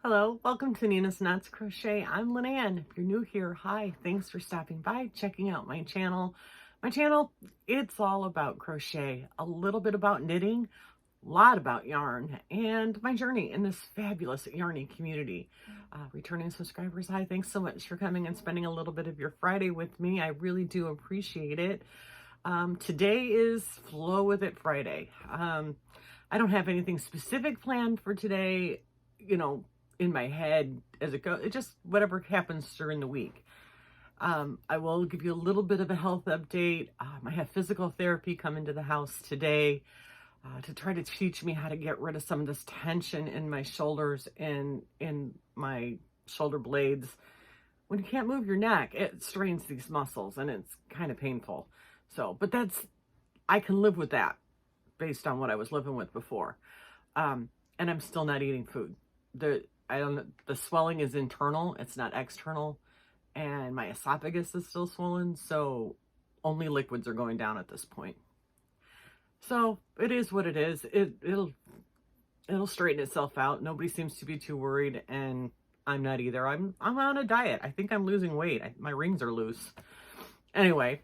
Hello, welcome to Nina's Knots Crochet. I'm Lynanne. If you're new here, hi, thanks for stopping by, checking out my channel. It's all about crochet, a little bit about knitting, a lot about yarn, and my journey in this fabulous yarny community. Returning subscribers, hi, thanks so much for coming and spending a little bit of your Friday with me. I really do appreciate it. Today is Flow With It Friday. I don't have anything specific planned for today, in my head as it goes. It just whatever happens during the week. I will give you a little bit of a health update. I have physical therapy come into the house today to try to teach me how to get rid of some of this tension in my shoulders and in my shoulder blades. When you can't move your neck, it strains these muscles and it's kind of painful. But I can live with that based on what I was living with before. And I'm still not eating food. The swelling is internal, it's not external, and my esophagus is still swollen, so only liquids are going down at this point. So it is what it is. It'll straighten itself out. Nobody seems to be too worried, and I'm not either. I'm on a diet. I think I'm losing weight. My rings are loose. Anyway,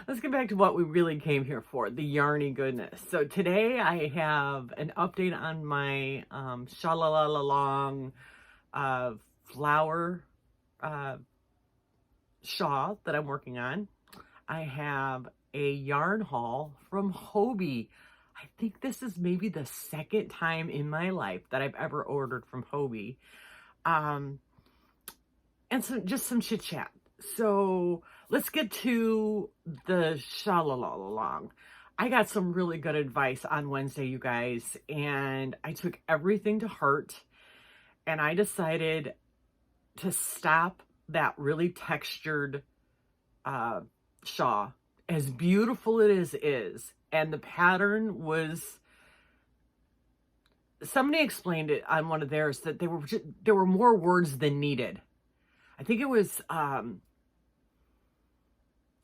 let's get back to what we really came here for, the yarny goodness. So today I have an update on my sha-la-la-la-long flower shawl that I'm working on. I have a yarn haul from Hobbi. I think this is maybe the second time in my life that I've ever ordered from Hobbi. And just some chit chat. So let's get to the sha-la-la-la-long. I got some really good advice on Wednesday, you guys, and I took everything to heart, and I decided to stop that really textured shawl. As beautiful it is, and the pattern was, somebody explained it on one of theirs that there were more words than needed. I think it was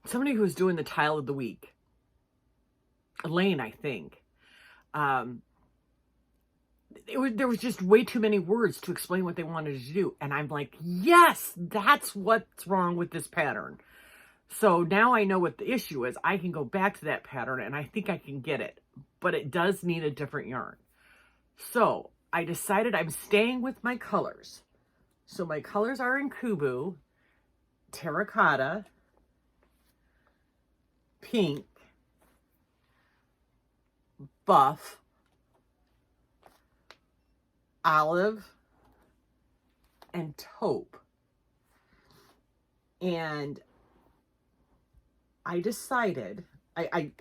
somebody who was doing the tile of the week. Elaine, I think. There was just way too many words to explain what they wanted to do. And I'm like, yes, that's what's wrong with this pattern. So now I know what the issue is. I can go back to that pattern and I think I can get it. But it does need a different yarn. So I decided I'm staying with my colors. So my colors are in Kubu, terracotta, pink, buff, olive, and taupe. And I decided, I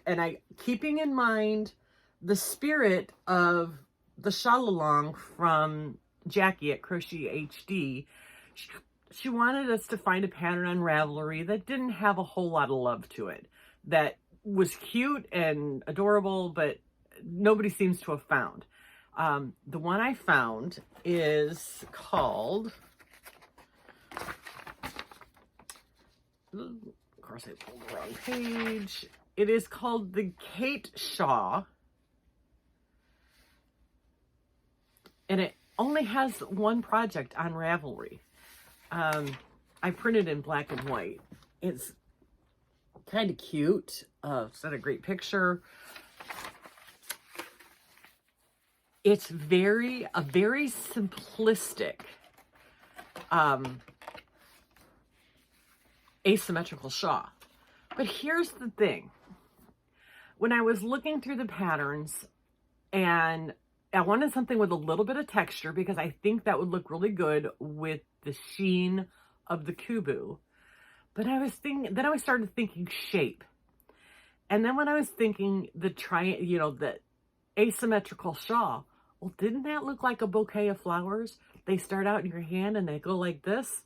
keeping in mind the spirit of the sha-la-long from Jackie at Crochet HD, she wanted us to find a pattern on Ravelry that didn't have a whole lot of love to it, that was cute and adorable, but nobody seems to have found. The one I found is called, of course I pulled the wrong page. It is called the Kate Shaw, and it only has one project on Ravelry. I printed in black and white. It's kind of cute. It's not a great picture. It's a very simplistic, asymmetrical shawl. But here's the thing. When I was looking through the patterns, and I wanted something with a little bit of texture because I think that would look really good with the sheen of the Kubu. But I was thinking, then I started thinking shape. And then when I was thinking the asymmetrical shawl, well, didn't that look like a bouquet of flowers? They start out in your hand and they go like this.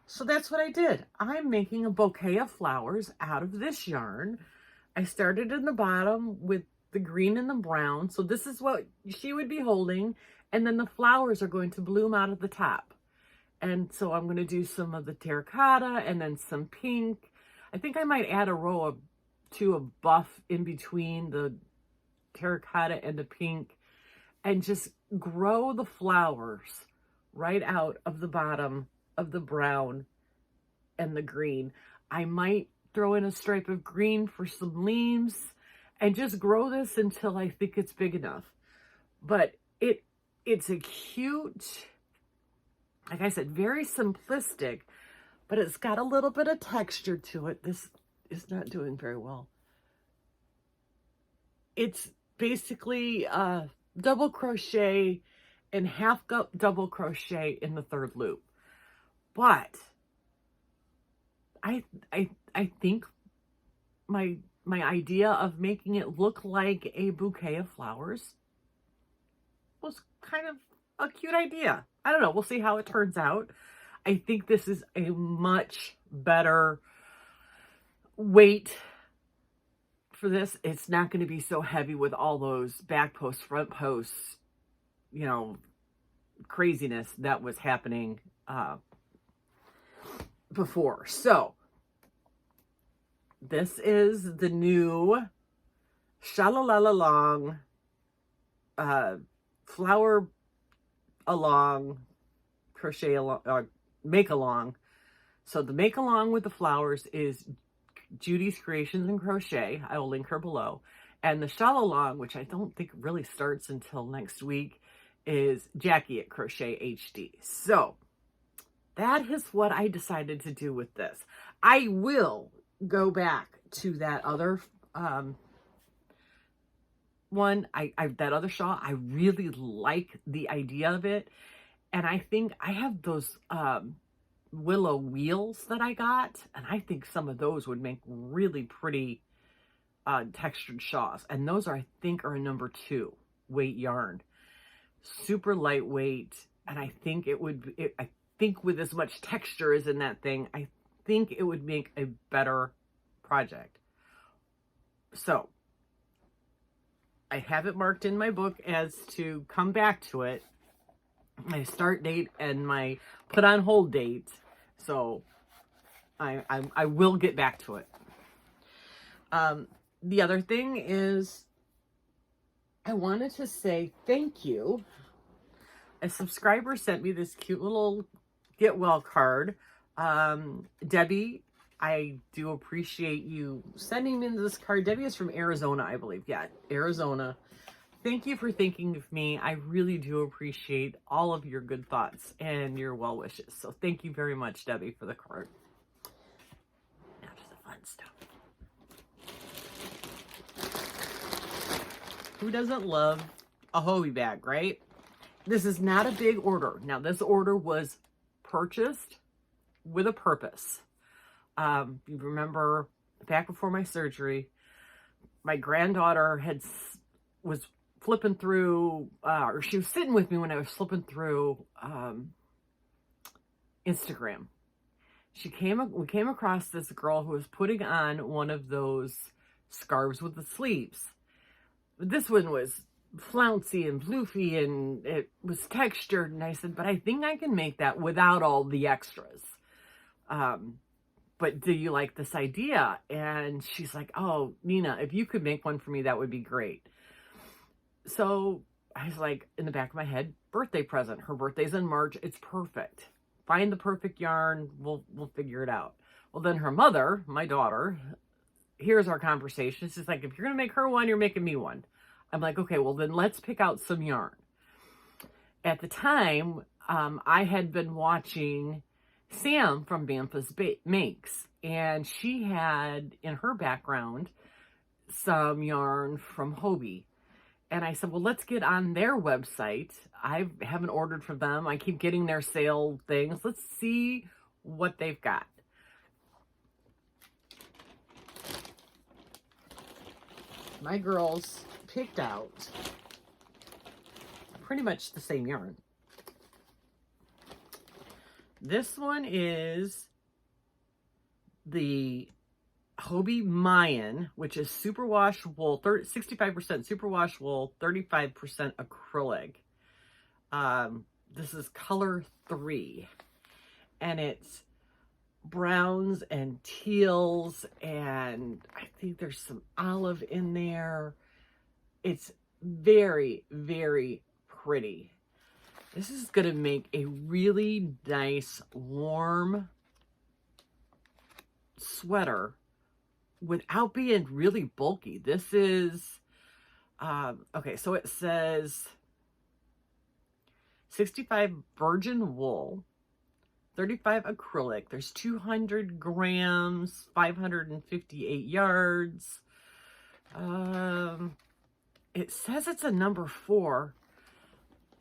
So that's what I did. I'm making a bouquet of flowers out of this yarn. I started in the bottom with the green and the brown. So this is what she would be holding. And then the flowers are going to bloom out of the top. And so I'm going to do some of the terracotta and then some pink. I think I might add a row of two of buff in between the terracotta and the pink and just grow the flowers right out of the bottom of the brown and the green. I might throw in a stripe of green for some leaves and just grow this until I think it's big enough. But it's a cute, like I said, very simplistic, but it's got a little bit of texture to it. This is not doing very well. It's basically double crochet and half double crochet in the third loop. But I think my idea of making it look like a bouquet of flowers was kind of a cute idea. I don't know. We'll see how it turns out. I think this is a much better weight for this. It's not going to be so heavy with all those back posts, front posts, you know, craziness that was happening before. So this is the new Shalalala Long flower along crochet along make along. So the make along with the flowers is Judy's Creations and Crochet. I will link her below. And the shawl along, which I don't think really starts until next week, is Jackie at Crochet HD. So that is what I decided to do with this. I will go back to that other one, that other shawl. I really like the idea of it. And I think I have those willow wheels that I got, and I think some of those would make really pretty textured shawls. And those are, I think, are a number 2 weight yarn. Super lightweight, and I think it would, I think with as much texture as in that thing, I think it would make a better project. So I have it marked in my book as to come back to it, my start date and my put on hold date. So I will get back to it. The other thing is I wanted to say thank you. A subscriber sent me this cute little get well card. Debbie, I do appreciate you sending me this card. Debbie is from Arizona, I believe. Yeah, Arizona. Thank you for thinking of me. I really do appreciate all of your good thoughts and your well wishes. So thank you very much, Debbie, for the card. Now to the fun stuff. Who doesn't love a Hobbi bag, right? This is not a big order. Now, this order was purchased with a purpose. You remember back before my surgery, my granddaughter was flipping through, or she was sitting with me when I was flipping through Instagram. We came across this girl who was putting on one of those scarves with the sleeves. This one was flouncy and floofy and it was textured, and I said, but I think I can make that without all the extras. But do you like this idea? And she's like, oh, Nina, if you could make one for me, that would be great. So I was like, in the back of my head, birthday present. Her birthday's in March. It's perfect. Find the perfect yarn. We'll figure it out. Well, then her mother, my daughter, here's our conversation. She's like, if you're going to make her one, you're making me one. I'm like, okay, well, then let's pick out some yarn. At the time, I had been watching Sam from Bamfa's Makes, and she had in her background some yarn from Hobbi. And I said, well, let's get on their website. I haven't ordered from them. I keep getting their sale things. Let's see what they've got. My girls picked out pretty much the same yarn. This one is the Hobbi Mayan, which is superwash wool, 65% superwash wool, 35% acrylic. This is color 3, and it's browns and teals, and I think there's some olive in there. It's very, very pretty. This is going to make a really nice, warm sweater without being really bulky. This is, okay, so it says 65 virgin wool, 35 acrylic. There's 200 grams, 558 yards. It says it's a number 4,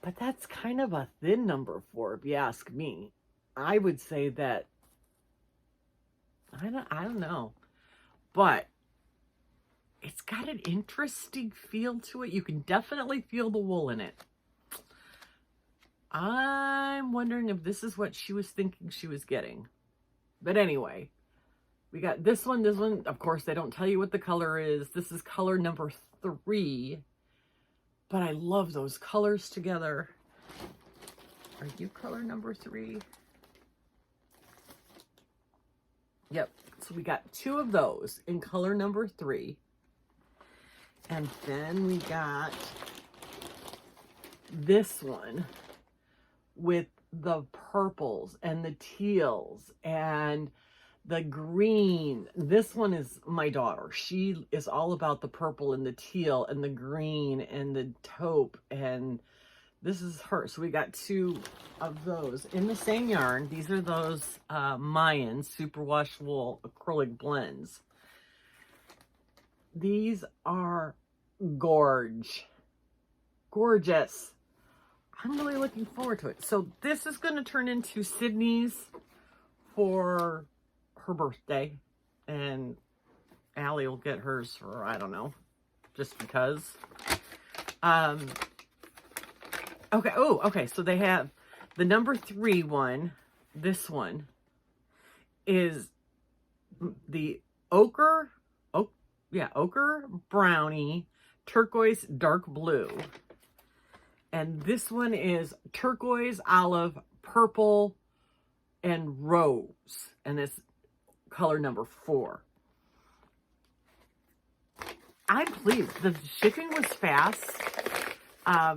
but that's kind of a thin number 4, if you ask me. I would say that, I don't know, but it's got an interesting feel to it. You can definitely feel the wool in it. I'm wondering if this is what she was thinking she was getting. But anyway, we got this one. This one, of course, they don't tell you what the color is. This is color number 3. But I love those colors together. Are you color number 3? Yep. So we got 2 of those in color number 3. And then we got this one with the purples and the teals and the green. This one is my daughter. She is all about the purple and the teal and the green and the taupe, and this is her. So we got 2 of those in the same yarn. These are those Mayan superwash wool acrylic blends. These are gorgeous. I'm really looking forward to it. So this is going to turn into Sydney's for her birthday, and Allie will get hers for, I don't know, just because. Okay. Oh, okay. So they have the number 3 one. This one is the ochre brownie turquoise dark blue. And this one is turquoise, olive, purple, and rose. And it's color number 4. I'm pleased. The shipping was fast. I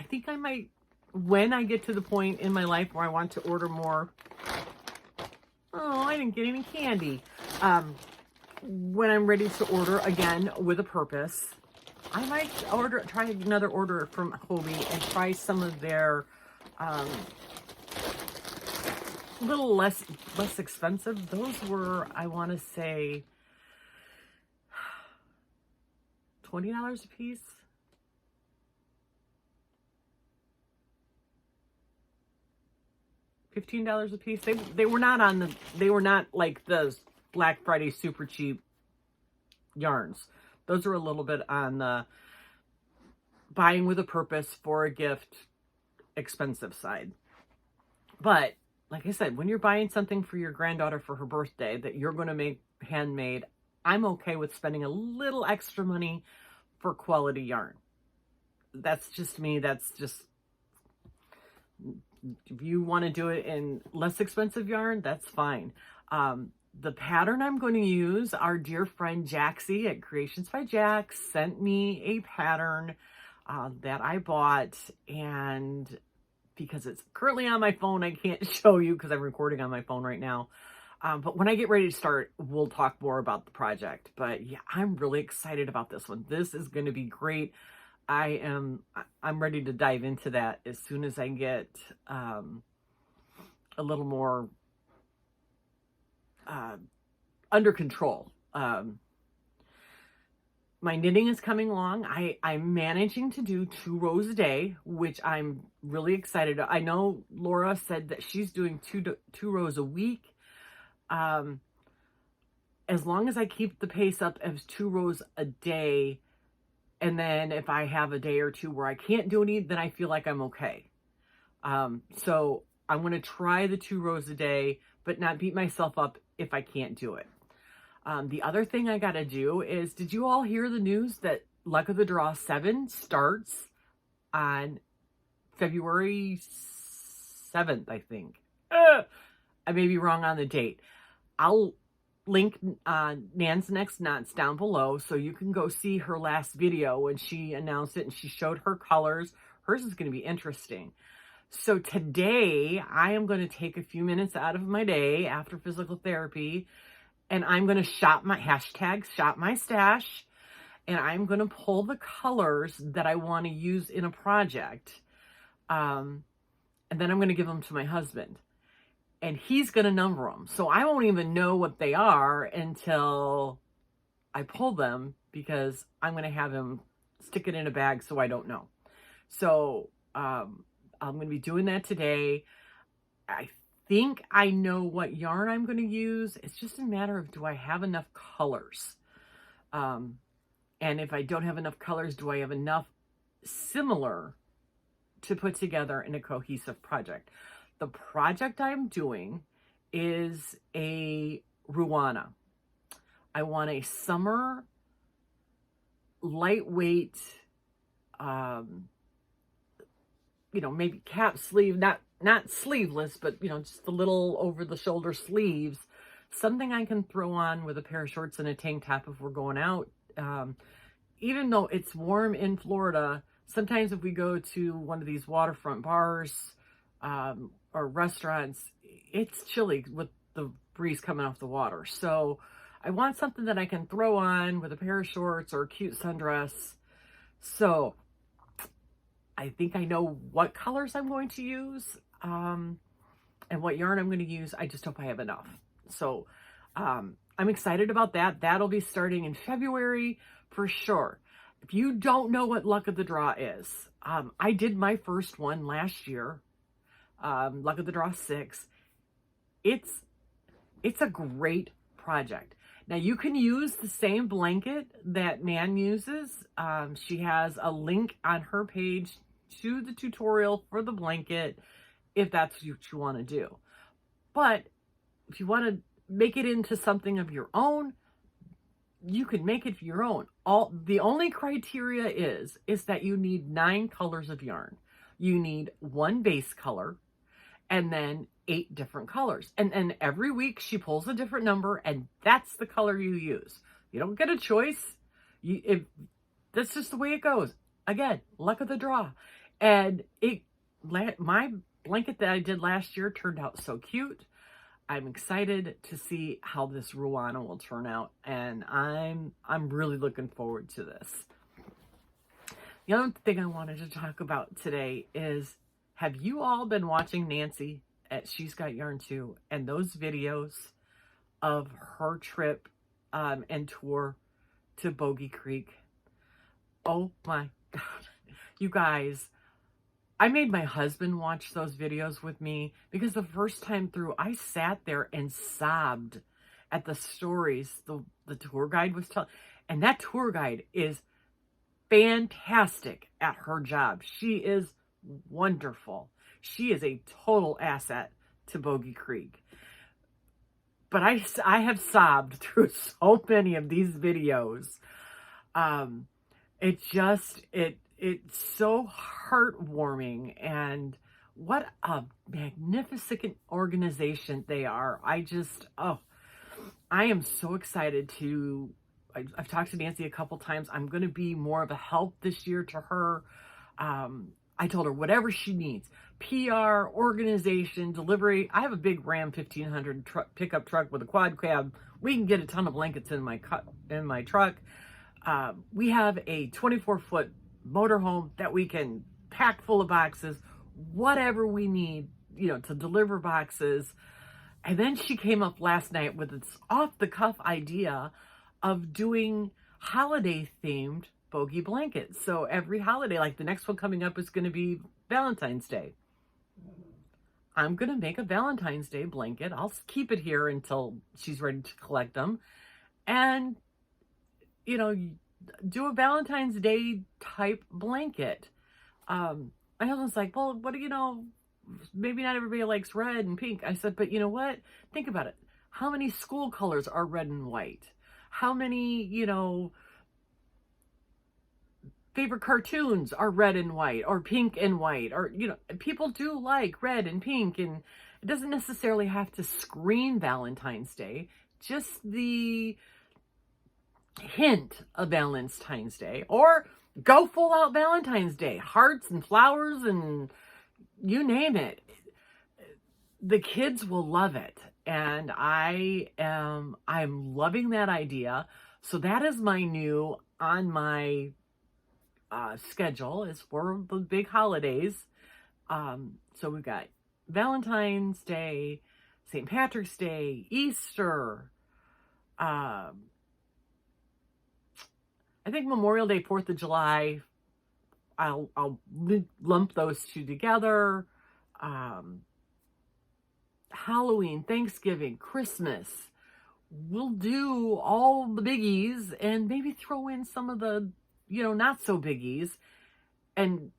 think I might, when I get to the point in my life where I want to order more. Oh, I didn't get any candy. When I'm ready to order again with a purpose, I might try another order from Hobbi and try some of their little less expensive. Those were, I want to say, $20 a piece. $15 a piece. They were not on the, they were not like the Black Friday super cheap yarns. Those are a little bit on the buying with a purpose for a gift expensive side. But like I said, when you're buying something for your granddaughter for her birthday that you're going to make handmade, I'm okay with spending a little extra money for quality yarn. That's just me. That's just, if you want to do it in less expensive yarn, that's fine. The pattern I'm going to use, our dear friend Jaxie at Creations by Jax sent me a pattern that I bought, and because it's currently on my phone, I can't show you because I'm recording on my phone right now. But when I get ready to start, we'll talk more about the project. But yeah, I'm really excited about this one. This is going to be great. I'm ready to dive into that as soon as I get a little more under control. My knitting is coming along. I'm managing to do 2 rows a day, which I'm really excited. I know Laura said that she's doing two rows a week. As long as I keep the pace up as 2 rows a day, and then if I have a day or 2 where I can't do any, then I feel like I'm okay. So I'm going to try the 2 rows a day, but not beat myself up if I can't do it. The other thing I got to do is, did you all hear the news that Luck of the Draw 7 starts on February 7th, I think. I may be wrong on the date. I'll link Nan's Next Knots down below so you can go see her last video when she announced it and she showed her colors, hers is going to be interesting. So today I am going to take a few minutes out of my day after physical therapy, and I'm going to shop my stash, and I'm going to pull the colors that I want to use in a project. And then I'm going to give them to my husband, and he's going to number them. So I won't even know what they are until I pull them, because I'm going to have him stick it in a bag so I don't know. So I'm going to be doing that today. I think I know what yarn I'm going to use. It's just a matter of, do I have enough colors? And if I don't have enough colors, do I have enough similar to put together in a cohesive project? The project I'm doing is a Ruana. I want a summer lightweight, maybe cap sleeve, not sleeveless, but, just the little over the shoulder sleeves, something I can throw on with a pair of shorts and a tank top if we're going out. Even though it's warm in Florida, sometimes if we go to one of these waterfront bars, or restaurants, it's chilly with the breeze coming off the water. So I want something that I can throw on with a pair of shorts or a cute sundress. So I think I know what colors I'm going to use, and what yarn I'm going to use. I just hope I have enough. So I'm excited about that. That'll be starting in February for sure. If you don't know what Luck of the Draw is, I did my first one last year, Luck of the Draw 6. It's a great project. Now you can use the same blanket that Nan uses. She has a link on her page to the tutorial for the blanket, if that's what you want to do. But if you want to make it into something of your own, you can make it your own. The only criteria is that you need 9 colors of yarn. You need 1 base color, and then 8 different colors. And every week she pulls a different number, and that's the color you use. You don't get a choice. That's just the way it goes. Again, Luck of the Draw. And my blanket that I did last year turned out so cute. I'm excited to see how this Ruana will turn out, and I'm really looking forward to this. The other thing I wanted to talk about today is, have you all been watching Nancy at She's Got Yarn Too, and those videos of her trip and tour to Bogey Creek? Oh my God. You guys, I made my husband watch those videos with me, because the first time through, I sat there and sobbed at the stories the tour guide was telling. And that tour guide is fantastic at her job. She is wonderful. She is a total asset to Bogey Creek. But I have sobbed through so many of these videos. It's so heartwarming, and what a magnificent organization they are. I am so excited I've talked to Nancy a couple times. I'm going to be more of a help this year to her. I told her whatever she needs, PR, organization, delivery. I have a big Ram 1500 pickup truck with a quad cab. We can get a ton of blankets in my truck. We have a 24-foot motorhome that we can pack full of boxes, whatever we need, to deliver boxes. And then she came up last night with this off-the-cuff idea of doing holiday-themed Bogey blankets. So every holiday, like the next one coming up is going to be Valentine's Day. I'm going to make a Valentine's Day blanket. I'll keep it here until she's ready to collect them. And, do a Valentine's Day type blanket. My husband's like, well, maybe not everybody likes red and pink. I said, but you know what? Think about it. How many school colors are red and white? How many, favorite cartoons are red and white or pink and white? Or, people do like red and pink, and it doesn't necessarily have to scream Valentine's Day. Just the hint of Valentine's Day, or go full out Valentine's Day, hearts and flowers and you name it. The kids will love it. And I'm loving that idea. So that is my new on my schedule is for the big holidays. So we've got Valentine's Day, St. Patrick's Day, Easter, I think Memorial Day, 4th of July, I'll lump those two together. Halloween, Thanksgiving, Christmas. We'll do all the biggies and maybe throw in some of the, not so biggies and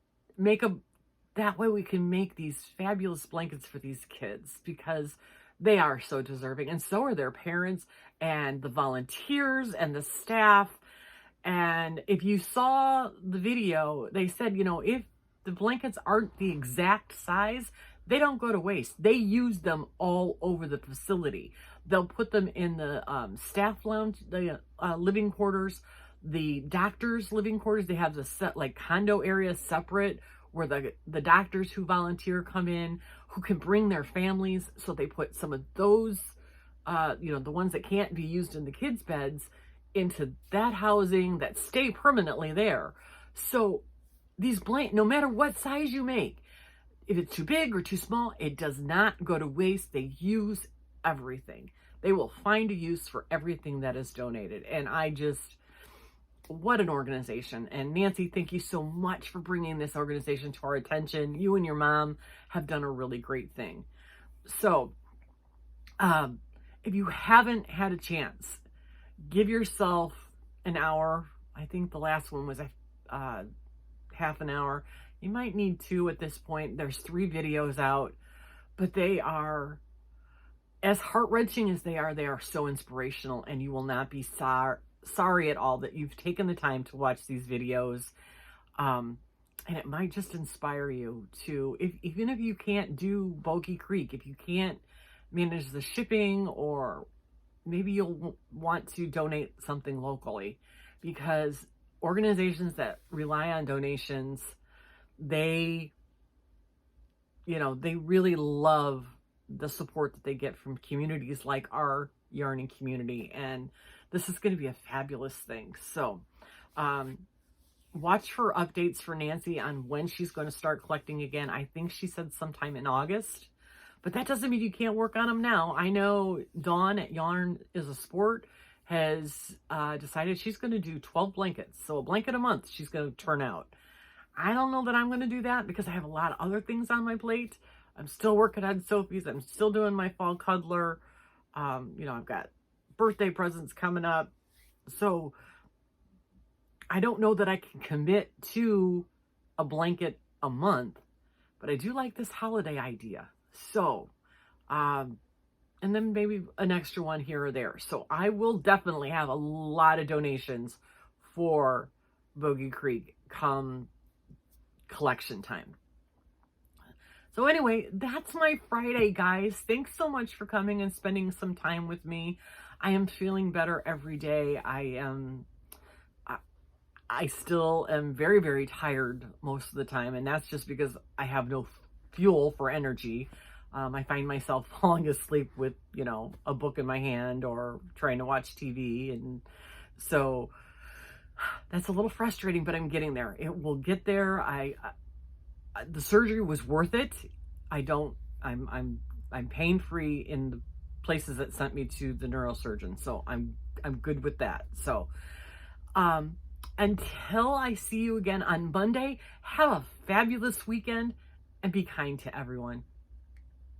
that way we can make these fabulous blankets for these kids because they are so deserving and so are their parents and the volunteers and the staff. And if you saw the video, they said, if the blankets aren't the exact size, they don't go to waste. They use them all over the facility. They'll put them in the staff lounge, the living quarters, the doctors' living quarters. They have the set condo areas separate where the doctors who volunteer come in, who can bring their families. So they put some of those, the ones that can't be used in the kids' beds into that housing that stay permanently there. So these no matter what size you make, if it's too big or too small, it does not go to waste. They use everything. They will find a use for everything that is donated. And what an organization. And Nancy, thank you so much for bringing this organization to our attention. You and your mom have done a really great thing. So if you haven't had a chance, give yourself an hour. I think the last one was half an hour. You might need 2 at this point. There's 3 videos out, but they are as heart-wrenching as they are so inspirational, and you will not be sorry at all that you've taken the time to watch these videos. And it might just inspire you to, even if you can't do Bogey Creek, if you can't manage the shipping, or maybe you'll want to donate something locally, because organizations that rely on donations, they really love the support that they get from communities like our yarning community. And this is going to be a fabulous thing. So watch for updates for Nancy on when she's going to start collecting again. I think she said sometime in August, but that doesn't mean you can't work on them now. I know Dawn at Yarn is a Sport has decided she's going to do 12 blankets. So a blanket a month she's going to turn out. I don't know that I'm going to do that because I have a lot of other things on my plate. I'm still working on Sophie's. I'm still doing my fall cuddler. I've got birthday presents coming up. So I don't know that I can commit to a blanket a month, but I do like this holiday idea. So, and then maybe an extra one here or there. So I will definitely have a lot of donations for Bogey Creek come collection time. So anyway, that's my Friday, guys. Thanks so much for coming and spending some time with me. I am feeling better every day. I still am very, very tired most of the time, and that's just because I have no fuel for energy. I find myself falling asleep with, a book in my hand or trying to watch TV. And so that's a little frustrating, but I'm getting there. It will get there. The surgery was worth it. I'm pain-free in the places that sent me to the neurosurgeon. So I'm good with that. So, until I see you again on Monday, have a fabulous weekend and be kind to everyone.